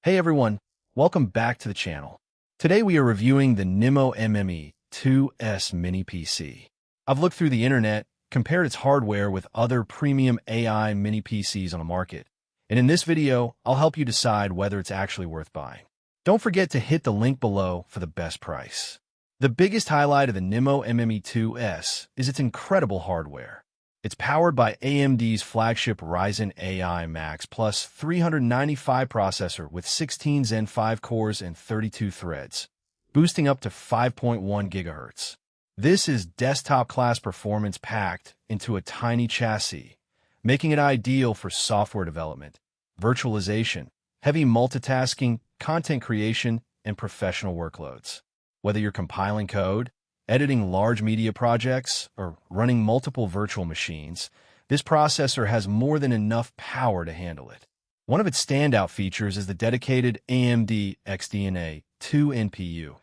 Hey everyone, welcome back to the channel. Today we are reviewing the NIMO MME2S Mini PC. I've looked through the internet, compared its hardware with other premium AI mini PCs on the market, and in this video, I'll help you decide whether it's actually worth buying. Don't forget to hit the link below for the best price. The biggest highlight of the NIMO MME2S is its incredible hardware. It's powered by AMD's flagship Ryzen AI Max plus 395 processor with 16 Zen 5 cores and 32 threads, boosting up to 5.1 GHz. This is desktop-class performance packed into a tiny chassis, making it ideal for software development, virtualization, heavy multitasking, content creation, and professional workloads. Whether you're compiling code, editing large media projects, or running multiple virtual machines, this processor has more than enough power to handle it. One of its standout features is the dedicated AMD XDNA 2 NPU,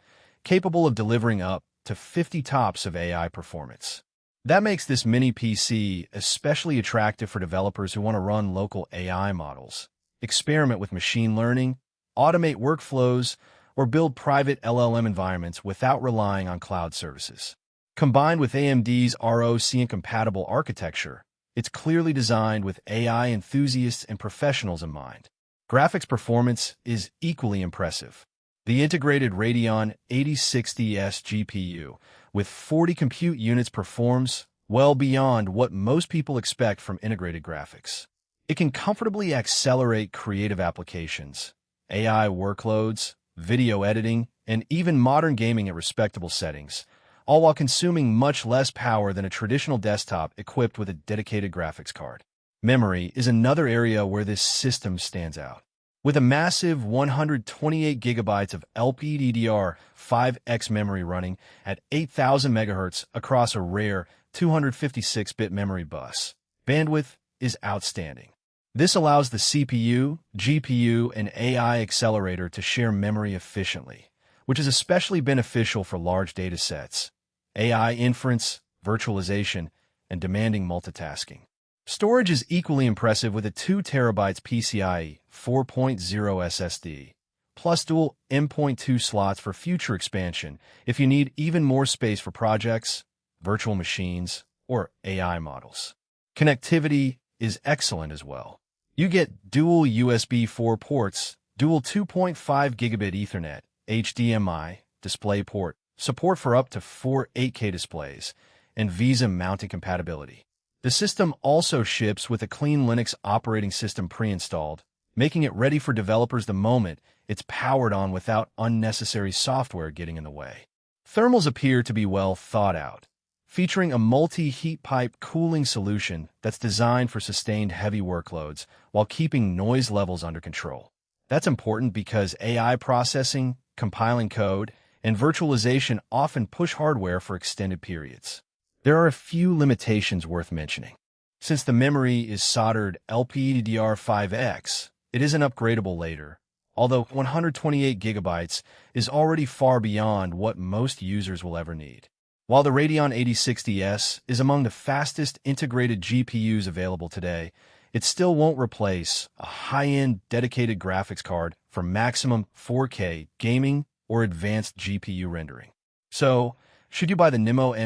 capable of delivering up to 50 TOPS of AI performance. That makes this mini PC especially attractive for developers who want to run local AI models, experiment with machine learning, automate workflows, or build private LLM environments without relying on cloud services. Combined with AMD's ROCm-compatible architecture, it's clearly designed with AI enthusiasts and professionals in mind. Graphics performance is equally impressive. The integrated Radeon 8060S GPU with 40 compute units performs well beyond what most people expect from integrated graphics. It can comfortably accelerate creative applications, AI workloads, video editing, and even modern gaming at respectable settings, all while consuming much less power than a traditional desktop equipped with a dedicated graphics card. Memory is another area where this system stands out. With a massive 128 GB of LPDDR5X memory running at 8,000 MHz across a rare 256-bit memory bus, bandwidth is outstanding. This allows the CPU, GPU, and AI accelerator to share memory efficiently, which is especially beneficial for large data sets, AI inference, virtualization, and demanding multitasking. Storage is equally impressive with a 2 TB PCIe 4.0 SSD, plus dual M.2 slots for future expansion if you need even more space for projects, virtual machines, or AI models. Connectivity is excellent as well. You get dual USB 4 ports, dual 2.5 gigabit Ethernet, HDMI, DisplayPort, support for up to 4 8K displays, and VESA mounting compatibility. The system also ships with a clean Linux operating system pre-installed, making it ready for developers the moment it's powered on without unnecessary software getting in the way. Thermals appear to be well thought out, featuring a multi-heat pipe cooling solution that's designed for sustained heavy workloads while keeping noise levels under control. That's important because AI processing, compiling code, and virtualization often push hardware for extended periods. There are a few limitations worth mentioning. Since the memory is soldered LPDDR5X, it isn't upgradable later, although 128 GB is already far beyond what most users will ever need. While the Radeon 8060S is among the fastest integrated GPUs available today, it still won't replace a high-end dedicated graphics card for maximum 4K gaming or advanced GPU rendering. So, should you buy the NIMO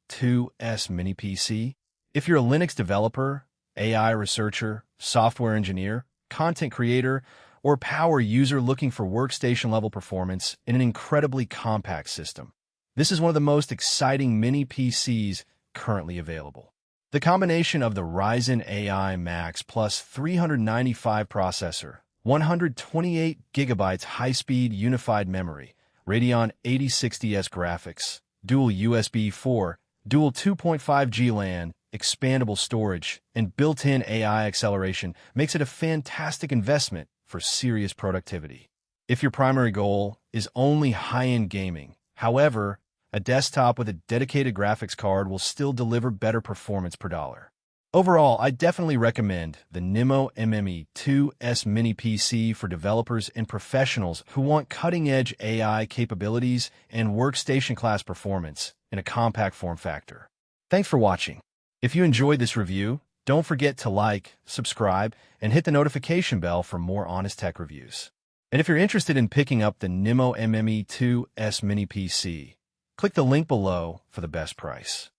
MME2S Mini PC? If you're a Linux developer, AI researcher, software engineer, content creator, or power user looking for workstation-level performance in an incredibly compact system, this is one of the most exciting mini PCs currently available. The combination of the Ryzen AI Max plus 395 processor, 128 GB high-speed unified memory, Radeon 8060S graphics, dual USB 4, dual 2.5G LAN, expandable storage, and built-in AI acceleration makes it a fantastic investment for serious productivity. If your primary goal is only high-end gaming, however, a desktop with a dedicated graphics card will still deliver better performance per dollar. Overall, I definitely recommend the NIMO MME2S Mini PC for developers and professionals who want cutting-edge AI capabilities and workstation-class performance in a compact form factor. Thanks for watching. If you enjoyed this review, don't forget to like, subscribe, and hit the notification bell for more honest tech reviews. And if you're interested in picking up the NIMO MME2S Mini PC, click the link below for the best price.